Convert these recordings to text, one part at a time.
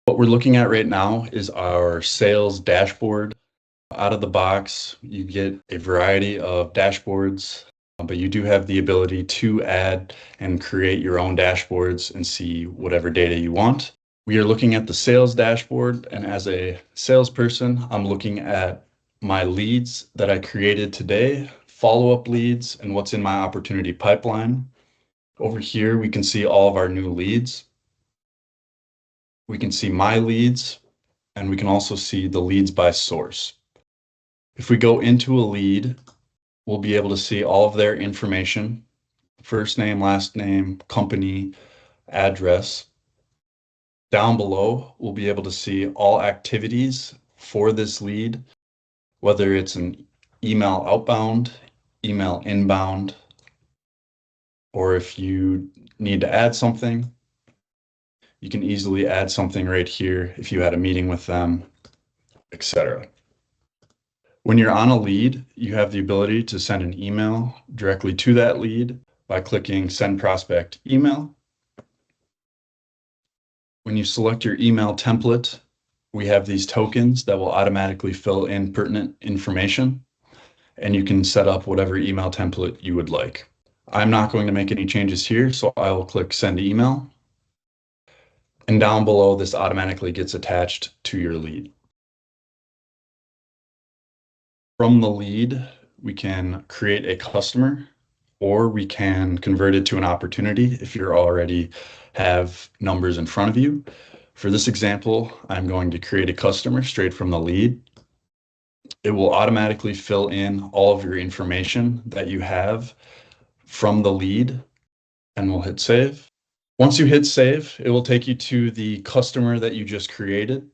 What we're looking at right now is our sales dashboard. Out of the box, you get a variety of dashboards, but you do have the ability to add and create your own dashboards and see whatever data you want. We are looking at the sales dashboard, and as a salesperson, I'm looking at my leads that I created today, follow-up leads, and what's in my opportunity pipeline. Over here, we can see all of our new leads. We can see my leads, and we can also see the leads by source. If we go into a lead, we'll be able to see all of their information, first name, last name, company, address. Down below, we'll be able to see all activities for this lead, whether it's an email outbound, email inbound, or if you need to add something, you can easily add something right here if you had a meeting with them, etc. When you're on a lead, you have the ability to send an email directly to that lead by clicking Send Prospect Email. When you select your email template, we have these tokens that will automatically fill in pertinent information, and you can set up whatever email template you would like. I'm not going to make any changes here, so I will click Send Email. And down below, this automatically gets attached to your lead. From the lead, we can create a customer, or we can convert it to an opportunity if you already have numbers in front of you. For this example, I'm going to create a customer straight from the lead. It will automatically fill in all of your information that you have from the lead, and we'll hit save. Once you hit save, it will take you to the customer that you just created.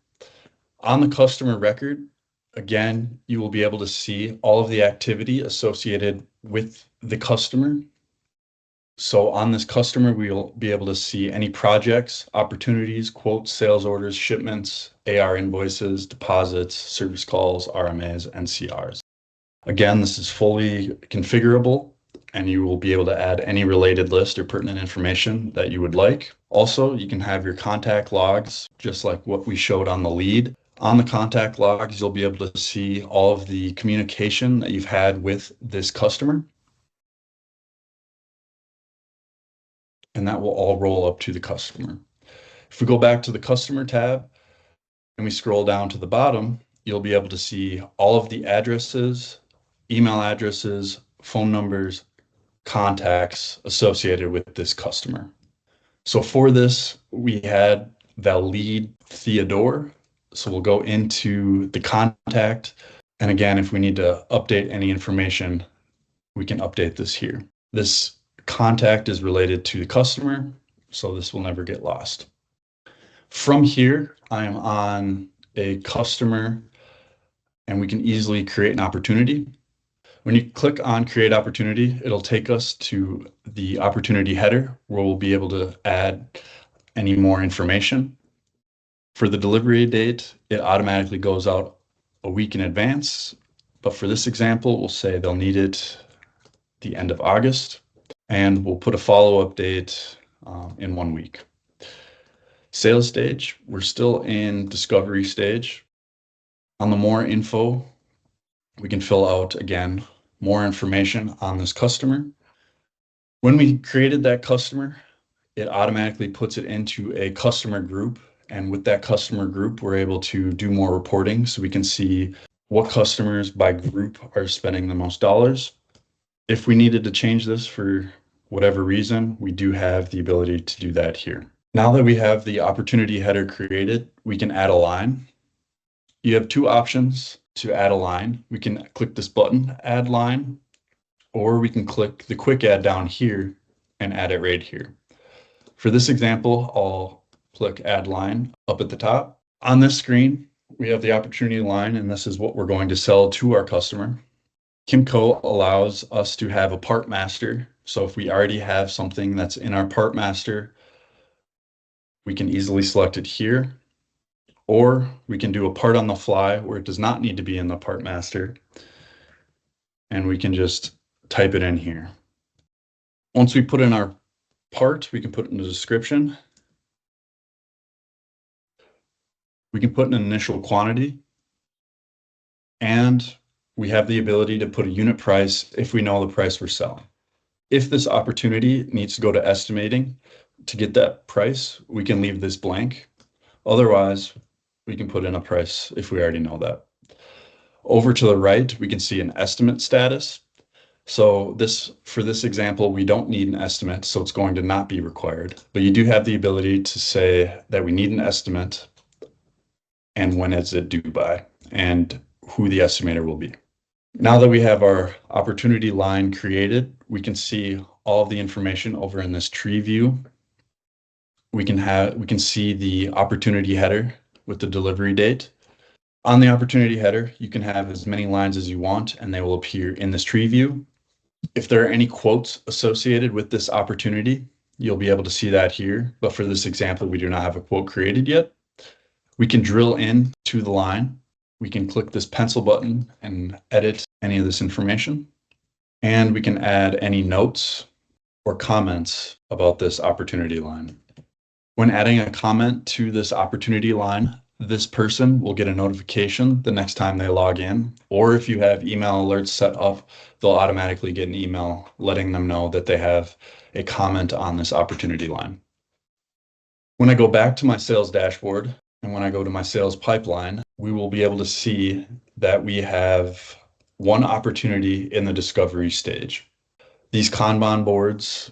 On the customer record, again, you will be able to see all of the activity associated with the customer. So on this customer, we'll be able to see any projects, opportunities, quotes, sales orders, shipments, AR invoices, deposits, service calls, RMAs, and CRs. Again, this is fully configurable, and you will be able to add any related list or pertinent information that you would like. Also, you can have your contact logs, just like what we showed on the lead. On the contact logs, you'll be able to see all of the communication that you've had with this customer. And that will all roll up to the customer. If we go back to the customer tab and we scroll down to the bottom, you'll be able to see all of the addresses, email addresses, phone numbers, contacts associated with this customer. So for this, we had the lead Theodore. So we'll go into the contact. And again, if we need to update any information, we can update this here. This contact is related to the customer, so this will never get lost. From here, I am on a customer, and we can easily create an opportunity. When you click on Create Opportunity, it'll take us to the opportunity header where we'll be able to add any more information. For the delivery date, it automatically goes out a week in advance, but for this example, we'll say they'll need it the end of August. And we'll put a follow-up date in 1 week. Sales stage, we're still in discovery stage. On the more info, we can fill out, again, more information on this customer. When we created that customer, it automatically puts it into a customer group. And with that customer group, we're able to do more reporting so we can see what customers by group are spending the most dollars. If we needed to change this for whatever reason, we do have the ability to do that here. Now that we have the opportunity header created, we can add a line. You have two options to add a line. We can click this button, Add Line, or we can click the quick add down here and add it right here. For this example, I'll click Add Line up at the top. On this screen, we have the opportunity line, and this is what we're going to sell to our customer. Kimco allows us to have a part master. So if we already have something that's in our part master, we can easily select it here, or we can do a part on the fly where it does not need to be in the part master, and we can just type it in here. Once we put in our part, we can put in the description. We can put an initial quantity, and we have the ability to put a unit price if we know the price we're selling. If this opportunity needs to go to estimating to get that price, we can leave this blank. Otherwise, we can put in a price if we already know that. Over to the right, we can see an estimate status. So for this example, we don't need an estimate, so it's going to not be required. But you do have the ability to say that we need an estimate and when is it due by and who the estimator will be. Now that we have our opportunity line created, we can see all of the information over in this tree view. We can see the opportunity header with the delivery date. On the opportunity header, you can have as many lines as you want, and they will appear in this tree view. If there are any quotes associated with this opportunity, you'll be able to see that here. But for this example, we do not have a quote created yet. We can drill in to the line. We can click this pencil button and edit any of this information. And we can add any notes or comments about this opportunity line. When adding a comment to this opportunity line, this person will get a notification the next time they log in, or if you have email alerts set up, they'll automatically get an email letting them know that they have a comment on this opportunity line. When I go back to my sales dashboard and when I go to my sales pipeline, we will be able to see that we have one opportunity in the discovery stage. These Kanban boards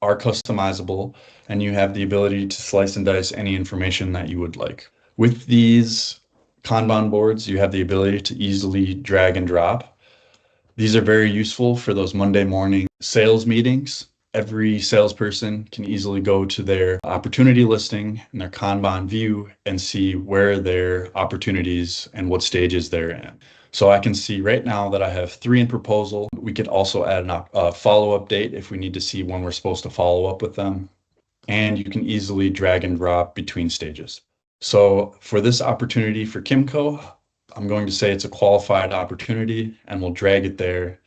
are customizable, and you have the ability to slice and dice any information that you would like. With these Kanban boards, you have the ability to easily drag and drop. These are very useful for those Monday morning sales meetings. Every salesperson can easily go to their opportunity listing and their Kanban view and see where their opportunities and what stages they're in. So I can see right now that I have 3 in proposal. We could also add a follow-up date if we need to see when we're supposed to follow up with them. And you can easily drag and drop between stages. So for this opportunity for Kimco, I'm going to say it's a qualified opportunity, and we'll drag it there,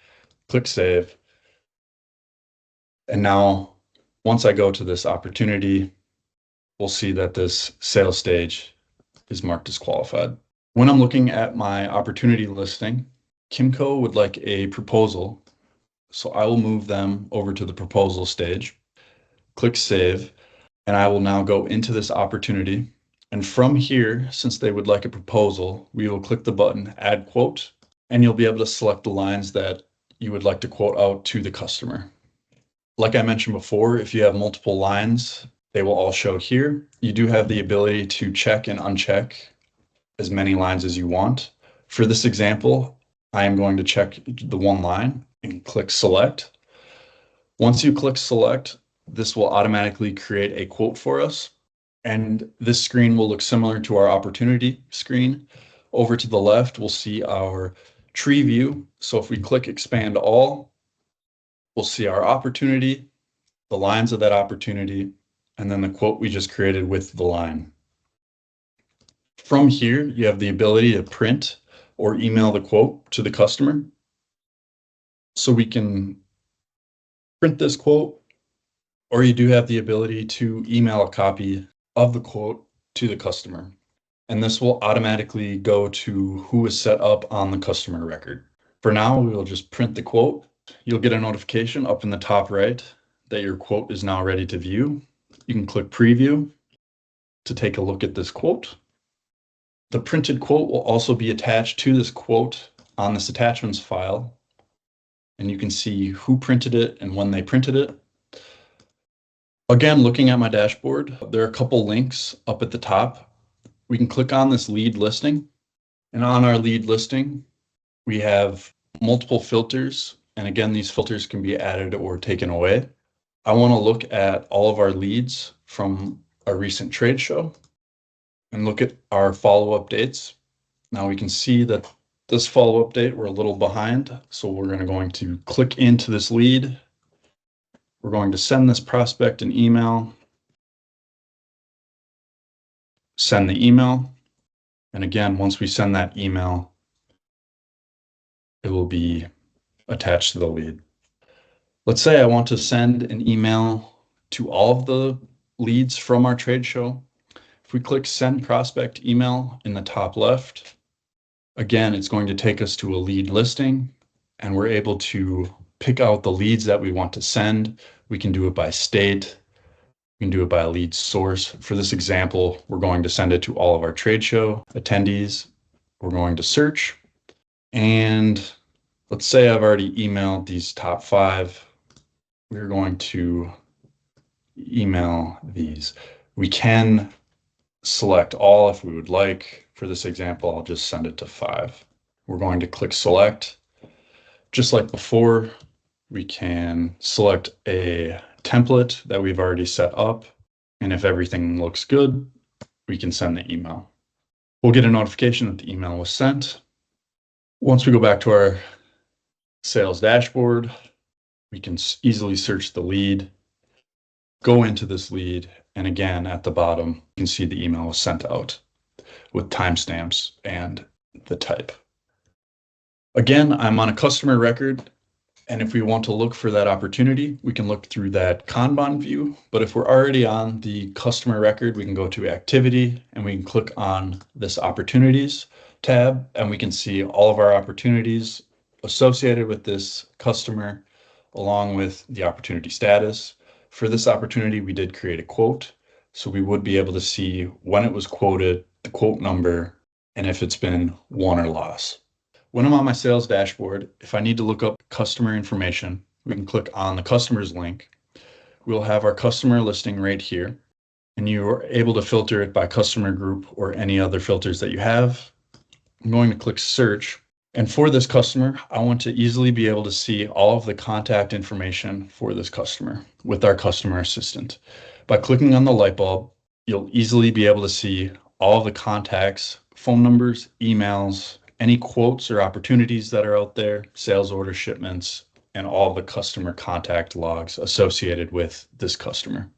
click save. And now once I go to this opportunity, we'll see that this sales stage is marked as qualified. When I'm looking at my opportunity listing, Kimco would like a proposal. So I will move them over to the proposal stage, click save, and I will now go into this opportunity. And from here, since they would like a proposal, we will click the button add quote, and you'll be able to select the lines that you would like to quote out to the customer. Like I mentioned before, if you have multiple lines, they will all show here. You do have the ability to check and uncheck as many lines as you want. For this example, I am going to check the one line and click select. Once you click select, this will automatically create a quote for us. And this screen will look similar to our opportunity screen. Over to the left, we'll see our tree view. So if we click expand all, we'll see our opportunity, the lines of that opportunity, and then the quote we just created with the line. From here, you have the ability to print or email the quote to the customer. So we can print this quote, or you do have the ability to email a copy of the quote to the customer. And this will automatically go to who is set up on the customer record. For now, we will just print the quote. You'll get a notification up in the top right that your quote is now ready to view. You can click preview to take a look at this quote. The printed quote will also be attached to this quote on this attachments file, and you can see who printed it and when they printed it. Again, looking at my dashboard, there are a couple links up at the top. We can click on this lead listing, and on our lead listing, we have multiple filters. And again, these filters can be added or taken away. I want to look at all of our leads from a recent trade show and look at our follow-up dates. Now we can see that this follow-up date, we're a little behind. So we're going to click into this lead. We're going to send this prospect an email, send the email. And again, once we send that email, it will be attached to the lead. Let's say I want to send an email to all of the leads from our trade show. If we click send prospect email in the top left, again, it's going to take us to a lead listing, and we're able to pick out the leads that we want to send. We can do it by state. We can do it by a lead source. For this example, we're going to send it to all of our trade show attendees. We're going to search, and let's say I've already emailed these top 5. We're going to email these. We can select all if we would like. For this example, I'll just send it to 5. We're going to click select. Just like before, we can select a template that we've already set up. And if everything looks good, we can send the email. We'll get a notification that the email was sent. Once we go back to our sales dashboard, we can easily search the lead, go into this lead, and again, at the bottom, you can see the email was sent out with timestamps and the type. Again, I'm on a customer record, and if we want to look for that opportunity, we can look through that Kanban view. But if we're already on the customer record, we can go to activity and we can click on this opportunities tab, and we can see all of our opportunities associated with this customer, along with the opportunity status. For this opportunity, we did create a quote, so we would be able to see when it was quoted, the quote number, and if it's been won or lost. When I'm on my sales dashboard, if I need to look up customer information, we can click on the customer's link. We'll have our customer listing right here, and you are able to filter it by customer group or any other filters that you have. I'm going to click search. And for this customer, I want to easily be able to see all of the contact information for this customer with our customer assistant. By clicking on the light bulb, you'll easily be able to see all of the contacts, phone numbers, emails, any quotes or opportunities that are out there, sales order shipments, and all the customer contact logs associated with this customer.